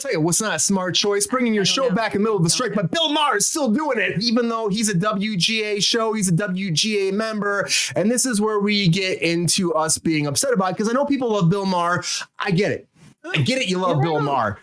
tell you what's not a smart choice, bringing your show back in the middle of the strike, but Bill Maher is still doing it, even though he's a WGA show, he's a WGA member, and this is where we get into us being upset about it, because I know people love Bill Maher. I get it. You love Bill Maher.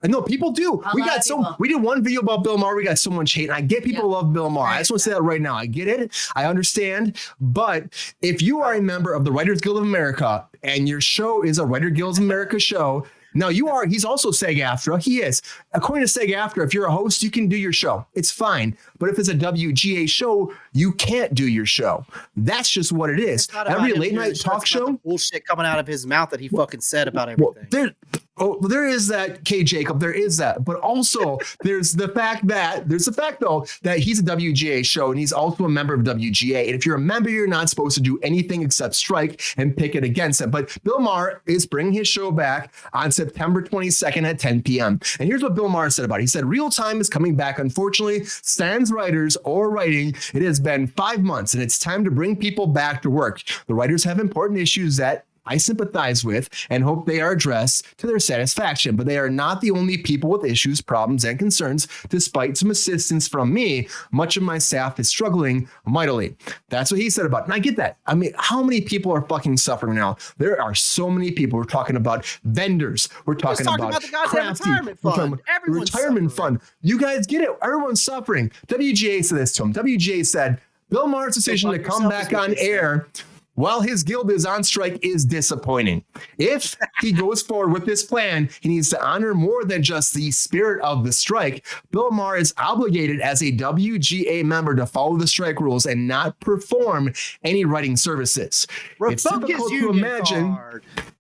I know people do. We did one video about Bill Maher. We got so much hate. And I get people love Bill Maher. I just want to say that right now. I get it. I understand. But if you are a member of the Writers Guild of America and your show is a Writers Guild of America show, now he's also SAG-AFTRA. He is. According to SAG-AFTRA, if you're a host, you can do your show. It's fine. But if it's a WGA show, you can't do your show. That's just what it is. Every late night talk show. Bullshit coming out of his mouth that he fucking said about everything. There is that, K. Jacob. There is that. But also, there's the fact that he's a WGA show and he's also a member of WGA. And if you're a member, you're not supposed to do anything except strike and picket against it. But Bill Maher is bringing his show back on September 22nd at 10 p.m. And here's what Bill Maher said about it. He said, real time is coming back. Unfortunately, sans writers or writing, it has been 5 months and it's time to bring people back to work. The writers have important issues that I sympathize with and hope they are addressed to their satisfaction, but they are not the only people with issues, problems, and concerns. Despite some assistance from me, much of my staff is struggling mightily. That's what he said about it. And I get that. I mean, how many people are fucking suffering now? There are so many people. We're talking about vendors. We're talking about the goddamn retirement fund. Everyone's retirement fund. You guys get it. Everyone's suffering. WGA said this to him. WGA said, Bill Maher's decision to come back on air while his guild is on strike is disappointing. If he goes forward with this plan, he needs to honor more than just the spirit of the strike. Bill Maher is obligated as a WGA member to follow the strike rules and not perform any writing services. It's difficult to imagine.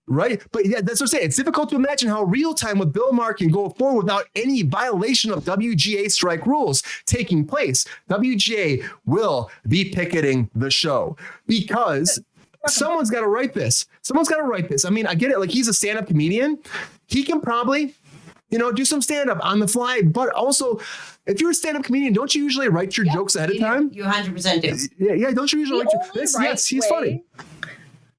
Right? But yeah, that's what I'm saying. It's difficult to imagine how real time with Bill Maher can go forward without any violation of WGA strike rules taking place. WGA will be picketing the show because someone's got to write this. I mean, I get it. Like, he's a stand-up comedian. He can probably, do some stand-up on the fly. But also, if you're a stand-up comedian, don't you usually write your jokes ahead of time? You 100% do. Yeah. Don't you usually write yes, he's funny.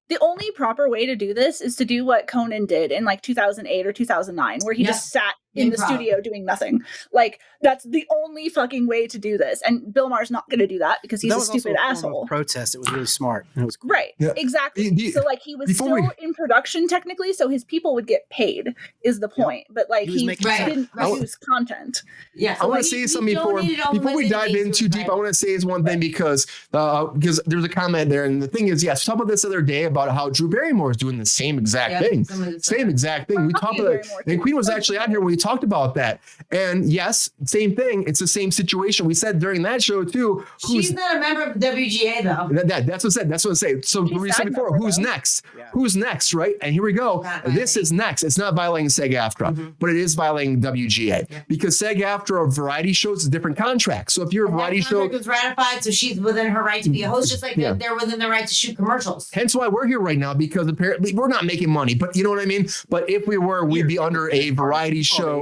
The only proper way to do this is to do what Conan did in like 2008 or 2009, where he just sat in the studio doing nothing. Like, that's the only fucking way to do this. And Bill Maher's not going to do that because he's a stupid asshole. Protest. It was really smart. And it was cool. Right. Yeah. Exactly. So like, he was still in production technically, so his people would get paid is the point. Yeah. But like, he didn't produce content. Yeah. So I want to say something before we dive in too deep. I want to say is one thing because there's a comment there. And the thing is, yes, we talked about this other day about how Drew Barrymore is doing the same exact thing. Same exact thing. We talked about it. And Queen was actually on here when we talked about that. And yes, same thing. It's the same situation. We said during that show too. She's not a member of WGA though. That's what I said. That's what I say. So we said before, who's next? Yeah. Who's next, right? And here we go. This is next. It's not violating SAG-AFTRA, but it is violating WGA because SAG-AFTRA variety shows is a different contract. So if you're a variety show, it was ratified, so she's within her right to be a host, just like they're within their right to shoot commercials. Hence why we're here right now, because apparently we're not making money, but you know what I mean? But if we were, we'd be under a variety show.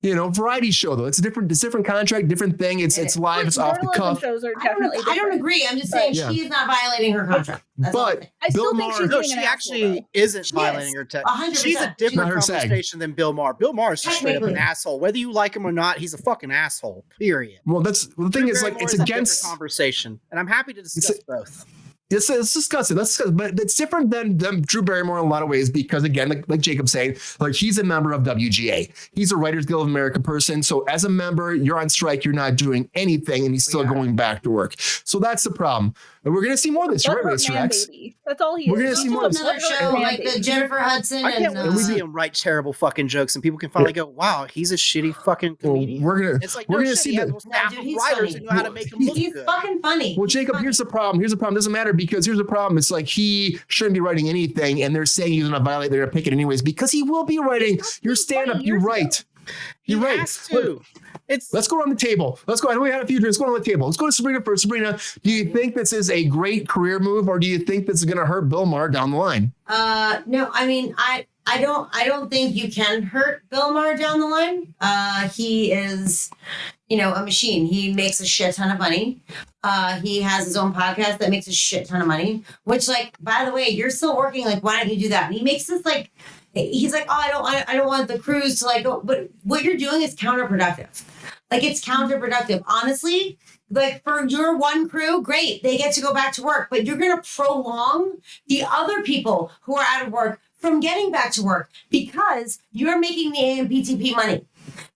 Variety show though. It's a different contract, different thing. It's live, it's off the cuff. Shows are definitely I don't agree. I'm just saying she's not violating her contract. But Bill Maher, she actually isn't violating her contract. She's a different conversation than Bill Maher. Bill Maher is just straight up an asshole. Whether you like him or not, he's a fucking asshole. Period. Well, the thing is, like, it's against conversation, and I'm happy to discuss both. Let's discuss it. But it's different than Drew Barrymore in a lot of ways because, again, like Jacob's saying, like, he's a member of WGA. He's a Writers Guild of America person. So as a member, you're on strike. You're not doing anything, and he's still going back to work. So that's the problem. And we're going to see more of this, right, Mr. X? That's all he is. We're going to see more of this. Another show like the Jennifer Hudson. I can't wait to see him write terrible fucking jokes, and people can finally go, "Wow, he's a shitty fucking comedian." We're gonna see that. Writers who know how to make him look good. He's fucking funny. Well, Jacob, here's the problem. It doesn't matter because here's the problem. It's like he shouldn't be writing anything, and they're saying he's going to violate their picket anyways because he will be writing your stand-up. You're right. You're right. Let's go around the table. Let's go. I know we had a few drinks. Let's go on the table. Let's go to Sabrina first. Sabrina, do you think this is a great career move, or do you think this is going to hurt Bill Maher down the line? No. I mean, I don't think you can hurt Bill Maher down the line. He is, a machine. He makes a shit ton of money. He has his own podcast that makes a shit ton of money. Which, like, by the way, you're still working. Like, why don't you do that? And he makes this like. he's like, oh, I don't want the crews to like go. But what you're doing is counterproductive. Like, it's counterproductive. Honestly, like, for your one crew, great. They get to go back to work. But you're going to prolong the other people who are out of work from getting back to work because you're making the AMPTP money.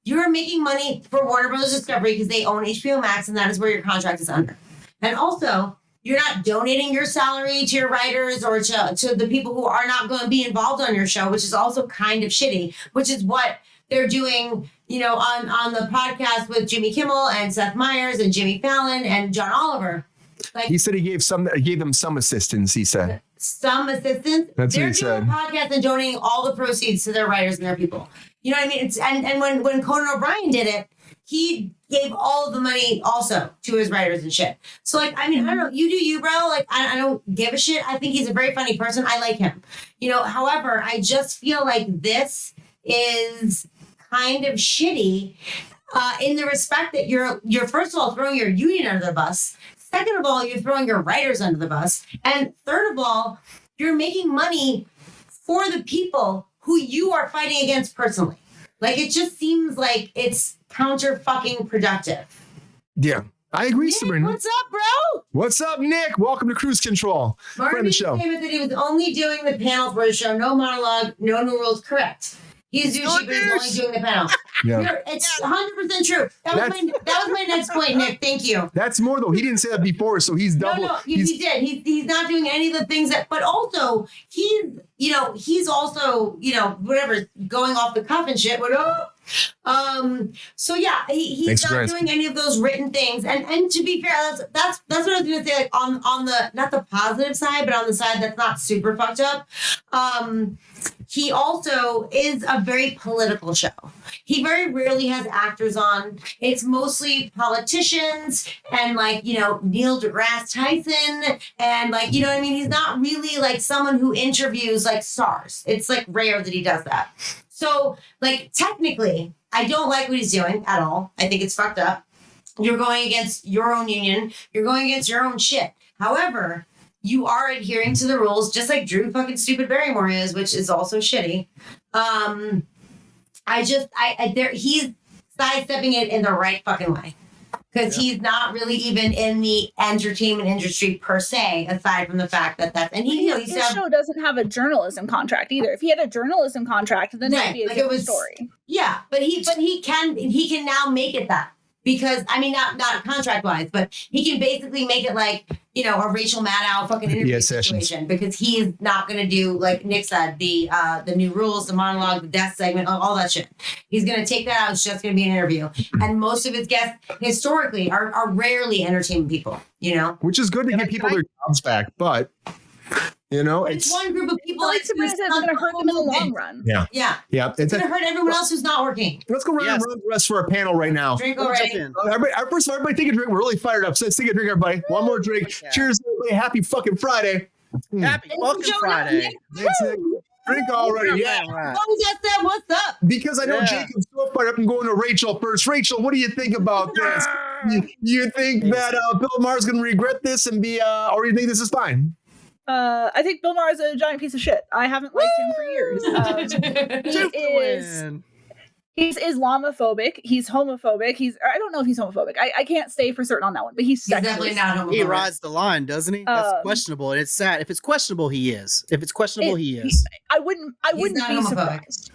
You're making money for Warner Bros. Discovery because they own HBO Max, and that is where your contract is under. And also, you're not donating your salary to your writers or to the people who are not going to be involved on your show, which is also kind of shitty, which is what they're doing, you know, on the podcast with Jimmy Kimmel and Seth Meyers and Jimmy Fallon and John Oliver. Like, he said he gave them some assistance, he said. Some assistance? That's they're what he doing said. podcasts and donating all the proceeds to their writers and their people. You know what I mean? And when Conan O'Brien did it, he gave all of the money also to his writers and shit. So, like, I mean, I don't know. You do you, bro. Like, I don't give a shit. I think he's a very funny person. I like him. You know, however, I just feel like this is kind of shitty in the respect that you're first of all throwing your union under the bus. Second of all, you're throwing your writers under the bus. And third of all, you're making money for the people who you are fighting against personally. Like, it just seems like it's counter-fucking productive. Yeah, I agree, Nick, Sabrina. what's up, bro? What's up, Nick? Welcome to Cruise Control. Friend Martin of the show. statement that he was only doing the panel for his show. No monologue, no new rules. Correct. He's douchey, but he's only doing the panel. Yeah. It's 100% true. That was my next point, Nick. Thank you. That's more, though. He didn't say that before, so he's double. No, he did. He's not doing any of the things that, but also he's also, whatever, going off the cuff and shit. So yeah, he's not doing any of those written things. And to be fair, that's what I was gonna say. Like on the not the positive side, but on the side that's not super fucked up. He also is a very political show. He very rarely has actors on. It's mostly politicians and Neil deGrasse Tyson and you know what I mean? He's not really like someone who interviews like stars. It's like rare that he does that. So technically, I don't like what he's doing at all. I think it's fucked up. You're going against your own union. You're going against your own shit. However, you are adhering to the rules, just like Drew fucking stupid Barrymore is, which is also shitty. He's sidestepping it in the right fucking way. Because he's not really even in the entertainment industry per se, aside from the fact that that's... And his show doesn't have a journalism contract either. If he had a journalism contract, then it would be a different story. Yeah, but he can now make it that. Because, I mean, not contract-wise, but he can basically make it like, a Rachel Maddow fucking interview situation. Because he's not going to do, like Nick said, the new rules, the monologue, the death segment, all that shit. He's going to take that out. It's just going to be an interview. And most of his guests, historically, are rarely entertainment people, Which is good to get people their jobs back, but... it's one group of people. It's going to hurt them in the long run. Yeah. It's going to hurt everyone else who's not working. Let's go around and run the rest for our panel right now. Drink already. First of all, everybody take a drink. We're really fired up. So let's take a drink, everybody. One more drink. Yeah. Cheers, everybody. Happy fucking Friday. Happy fucking Friday. Drink already. Yeah. Right. What's up? Because I know Jacob's so fired up and going to Rachel first. Rachel, what do you think about this? You think that Bill Maher's going to regret this and be, or you think this is fine? I think Bill Maher is a giant piece of shit. I haven't liked him for years. He's Islamophobic. He's homophobic. I don't know if he's homophobic. I can't say for certain on that one, but he's definitely not homophobic. He rides the line, doesn't he? That's questionable, and it's sad. If it's questionable, he is. I wouldn't be surprised.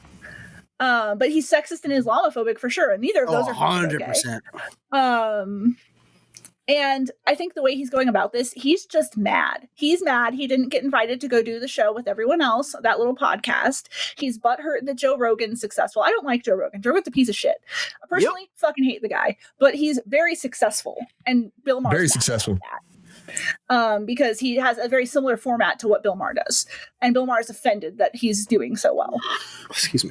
But he's sexist and Islamophobic for sure, and neither of those are 100%. Okay. And I think the way he's going about this, he's just mad. He's mad he didn't get invited to go do the show with everyone else, that little podcast. He's butthurt that Joe Rogan's successful. I don't like Joe Rogan. Joe Rogan's a piece of shit. I personally fucking hate the guy, but he's very successful. And Bill Maher's very successful. Because he has a very similar format to what Bill Maher does. And Bill Maher is offended that he's doing so well. Excuse me.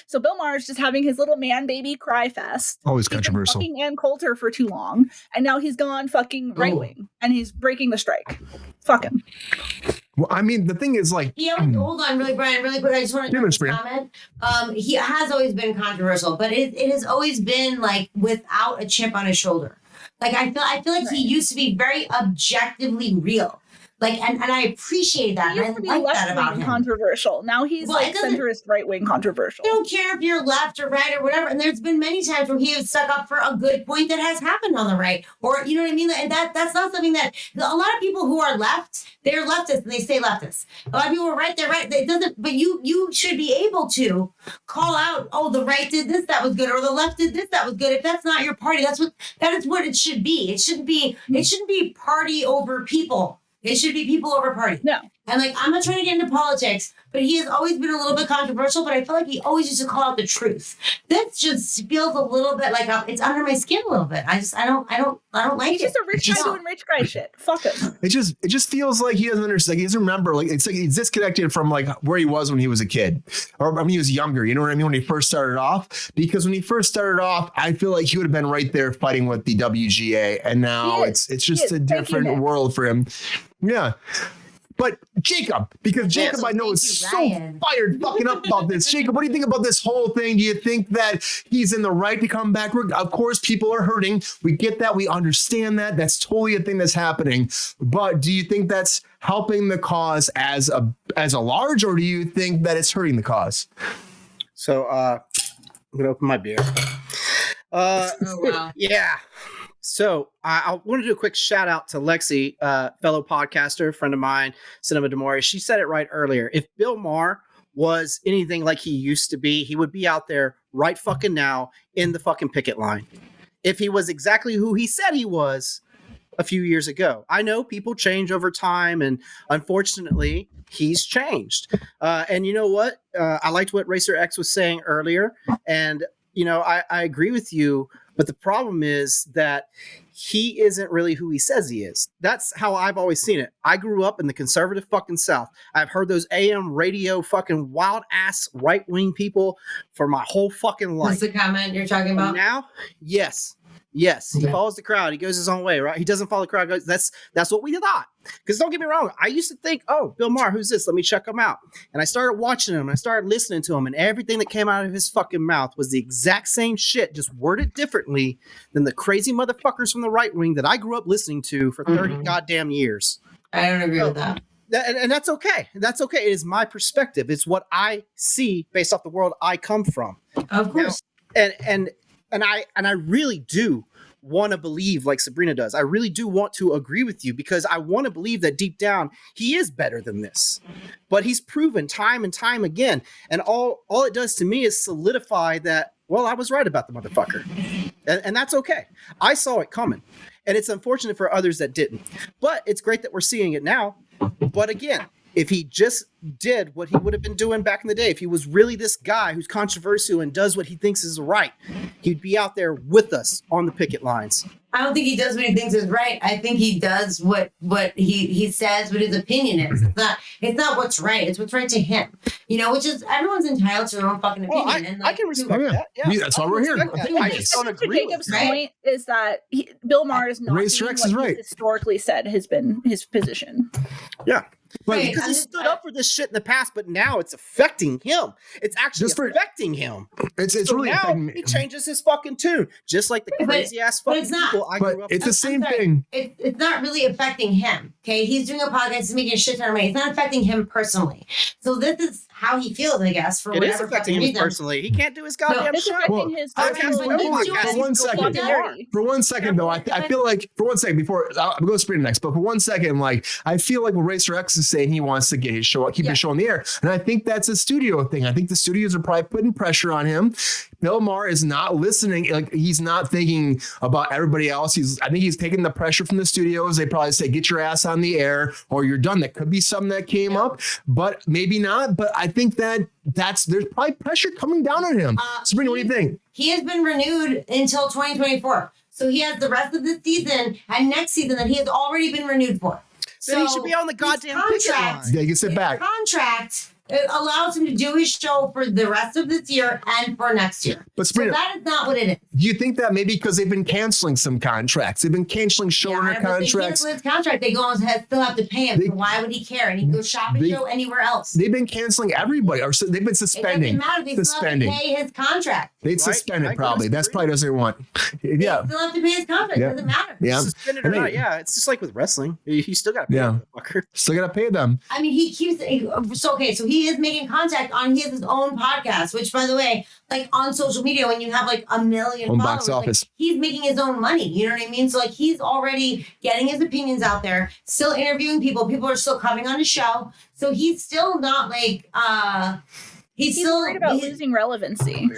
So Bill Maher is just having his little man baby cry fest. Always controversial. He's been fucking Ann Coulter for too long. And now he's gone fucking right wing. And he's breaking the strike. Fuck him. Well, I mean, the thing is hold on, Brian, really quick. I just want to comment. He has always been controversial, but it has always been without a chip on his shoulder. I feel like he used to be very objectively real. Like, and I appreciate that. He used to be like that about him. Controversial. Now he's like centrist, right wing controversial. I don't care if you're left or right or whatever. And there's been many times where he has stuck up for a good point that has happened on the right, or you know what I mean. And that's not something that a lot of people who are left, they're leftists and they stay leftists. A lot of people are right, they're right. It doesn't. But you should be able to call out, oh, the right did this, that was good, or the left did this, that was good. If that's not your party, that is what it should be. It shouldn't be party over people. It should be people over party. No. And like, I'm not trying to get into politics, but he has always been a little bit controversial, but I feel like he always used to call out the truth. This just feels a little bit like it's under my skin a little bit. I don't like He's it. just a rich guy doing rich guy shit. Fuck him. It just feels like he doesn't understand. Like, he doesn't remember. Like, it's like he's disconnected from like where he was when he was a kid, or when he was younger. You know what I mean? When he first started off, because when he first started off, I feel like he would have been right there fighting with the WGA, and now it's just a different world for him. Yeah. But Jacob, because Jacob I know is so fired fucking up about this. Jacob, what do you think about this whole thing? Do you think that he's in the right to come back? Of course, people are hurting. We get that. We understand that. That's totally a thing that's happening. But do you think that's helping the cause as a large, or do you think that it's hurting the cause? So I'm going to open my beer. Oh, wow. Yeah. So I want to do a quick shout out to Lexi, fellow podcaster, friend of mine, Cinema Demore. She said it right earlier. If Bill Maher was anything like he used to be, he would be out there right fucking now in the fucking picket line. If he was exactly who he said he was a few years ago. I know people change over time, and unfortunately, he's changed. And you know what? I liked what Racer X was saying earlier, and you know, I agree with you. But the problem is that he isn't really who he says he is. That's how I've always seen it. I grew up in the conservative fucking South. I've heard those AM radio fucking wild ass right wing people for my whole fucking life. That's the comment you're talking about? Now, yes. Yes, he follows the crowd. He goes his own way, right? He doesn't follow the crowd. That's what we thought. Because don't get me wrong, I used to think, oh, Bill Maher, who's this? Let me check him out. And I started watching him. And I started listening to him. And everything that came out of his fucking mouth was the exact same shit, just worded differently than the crazy motherfuckers from the right wing that I grew up listening to for 30 goddamn years. I don't agree with that. And that's okay. That's okay. It is my perspective. It's what I see based off the world I come from. Of course. And I really do want to believe like Sabrina does. I really do want to agree with you, because I want to believe that deep down he is better than this. But he's proven time and time again. And all it does to me is solidify that, well, I was right about the motherfucker. And that's okay. I saw it coming. And it's unfortunate for others that didn't. But it's great that we're seeing it now. But again, if he just did what he would have been doing back in the day, if he was really this guy who's controversial and does what he thinks is right, he'd be out there with us on the picket lines. I don't think he does what he thinks is right. I think he does what he says, what his opinion is. It's not what's right. It's what's right to him. You know, which is, everyone's entitled to their own fucking opinion. I can respect that. Yeah, that's why we're here. I just don't agree with Jacob's point is that Bill Maher is not Racer X is right. Historically said has been his position. Yeah. But because he stood up for this shit in the past, but now it's affecting him. It's actually affecting him. It's so really now affecting me. He changes his fucking tune, just like the crazy ass fucking people I grew up with. It's the same thing. It's not really affecting him. Okay, he's doing a podcast, he's making a shit ton of money. It's not affecting him personally. So this is how he feels, I guess. For it whatever is affecting him personally. He can't do his goddamn It's show. affecting his For 1 second though, I feel like for 1 second before I'll go sprint next, but for 1 second, like I feel like what Racer X is saying, he wants to get his show, keep his show in the air, and I think that's a studio thing. I think the studios are probably putting pressure on him. Bill Maher is not listening, like he's not thinking about everybody else. I think he's taking the pressure from the studios. They probably say, get your ass on the air or you're done. That could be something that came up, but maybe not. But I think that there's probably pressure coming down on him. Sabrina, what do you think? He has been renewed until 2024. So he has the rest of the season and next season that he has already been renewed for. Then he should be on the goddamn picket line. Yeah, you can sit back. Contract It allows him to do his show for the rest of this year and for next year. But Sabrina, so that is not what it is. Do you think that maybe because they've been canceling some contracts? They've been canceling showrunner contracts. They cancel his contract. They go and still have to pay him. So why would he care? And he can go shop and show anywhere else. They've been canceling everybody, or they've been suspending. It doesn't matter. They still have to pay his contract. They'd suspend it probably. That's probably doesn't want. Yeah. They still have to pay his contract. It doesn't matter. Yeah. Suspended or not. Yeah. It's just like with wrestling. You still got to pay them. Still got to pay them. I mean, he keeps so he is making contact on his own podcast, which by the way, like on social media, when you have like 1 million Home followers, box office. like, he's making his own money. You know what I mean? So like he's already getting his opinions out there, still interviewing people. People are still coming on his show. So he's still not like he's still worried about losing relevancy.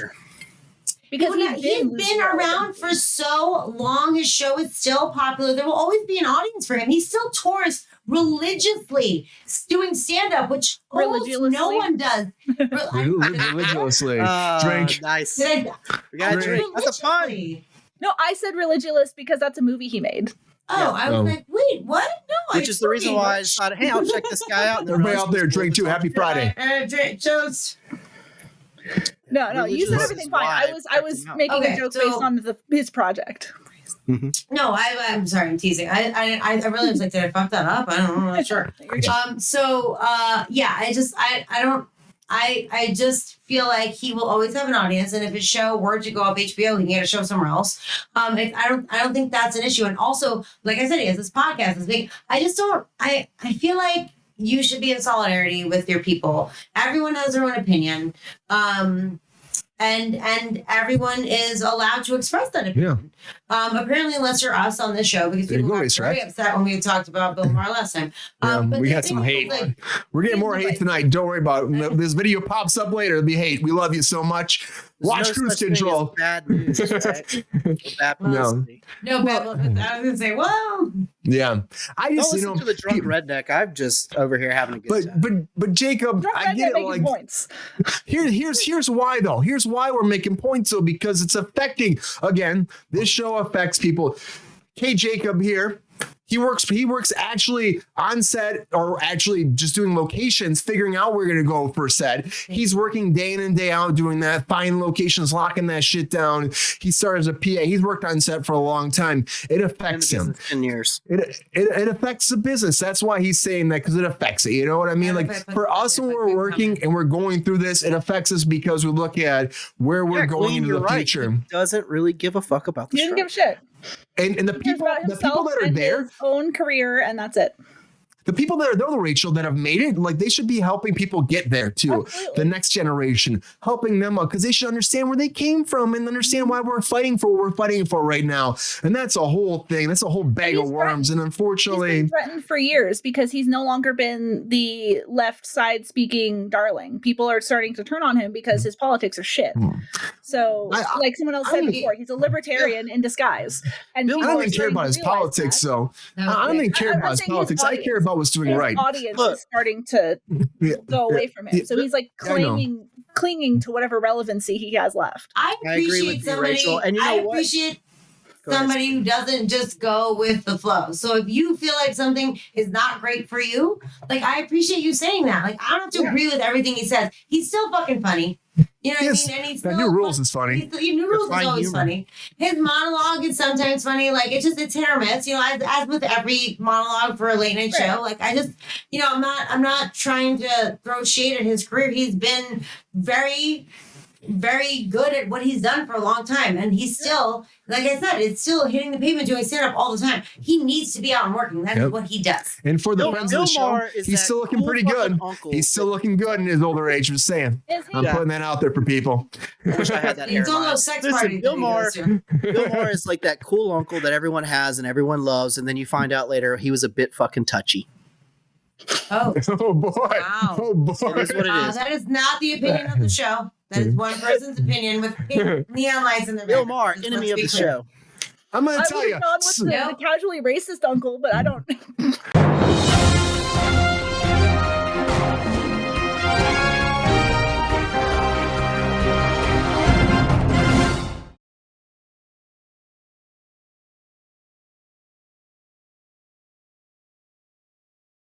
Because he's been around for so long. His show is still popular. There will always be an audience for him. He still tours religiously doing stand-up, which almost no one does. Religiously. Drink. Nice. We got to drink. That's a pun. No, I said religious because that's a movie he made. Oh, I was like, wait, what? No, which is the reason why I decided, hey, I'll check this guy out. Everybody out there, drink too. Happy Friday. Drink toast. No, you said everything fine. I was making a joke based on his project. Mm-hmm. No, I'm sorry, I'm teasing. I really was like, did I fuck that up? I don't know, I'm not sure. I just feel like he will always have an audience, and if his show were to go off HBO, he can get a show somewhere else. I don't think that's an issue. And also, like I said, he has this podcast. This big. I feel like you should be in solidarity with your people. Everyone has their own opinion. And everyone is allowed to express that opinion. Yeah. Apparently, unless you're us on this show, because people got very upset when we talked about Bill Maher last time. But we got some hate. We're getting more hate tonight. Don't worry about it. This video pops up later. It'll be hate. We love you so much. Watch Cruise Control. Bad news. Bad publicity. No bad publicity. I was gonna say, well. Yeah, I just don't listen to the drunk redneck. I'm just over here having a good time. But Jacob, I get it. Like, points. Here's why though. Here's why we're making points though, because it's affecting. Again, this show affects people. Hey, Jacob here. He works actually on set or actually just doing locations, figuring out where we're going to go for set. He's working day in and day out doing that, finding locations, locking that shit down. He started as a PA. He's worked on set for a long time. It affects him. 10 years. It affects the business. That's why he's saying that, because it affects it. You know what I mean? Like for us when we're working and we're going through this, it affects us because we look at where we're going into the future. He doesn't really give a fuck about the He doesn't give a shit. And the people that are there, his own career, and that's it. The people that are there, Rachel, that have made it, like they should be helping people get there too. Absolutely. The next generation, helping them out because they should understand where they came from and understand why we're fighting for what we're fighting for right now. And that's a whole thing. That's a whole bag of worms. And unfortunately, he's been threatened for years because he's no longer been the left side speaking darling. People are starting to turn on him because his politics are shit. So, like someone else said before, he's a libertarian in disguise. And I don't even care about his politics, though. I don't even care about his politics. I care about what's doing his right. Audience is starting to go away from him, so he's like clinging to whatever relevancy he has left. I appreciate somebody. Rachel. And you know I appreciate somebody who doesn't just go with the flow. So if you feel like something is not great for you, like I appreciate you saying that. Like I don't have to agree with everything he says. He's still fucking funny. You know what I mean? And he's New Rules is funny. New Rules is always funny. His monologue is sometimes funny. Like it's hit or miss. You know, as with every monologue for a late night show. Like I just, you know, I'm not trying to throw shade at his career. He's been very, very good at what he's done for a long time, and he's still, like I said, it's still hitting the pavement, doing stand-up all the time. He needs to be out and working. That's what he does. And for the friends of the show, he's still looking pretty good. He's still looking good in his older age. Just saying, I'm putting that out there for people. I wish I had that. It's all those sex parties. Bill Maher is like that cool uncle that everyone has and everyone loves, and then you find out later he was a bit fucking touchy. Oh boy! Wow. Oh boy! It is what it is. That is not the opinion of the show. That is one person's opinion with neon lights in their Bill Maher, enemy of the show. I'm going to tell you. I would have gone with the casually racist uncle, but I don't.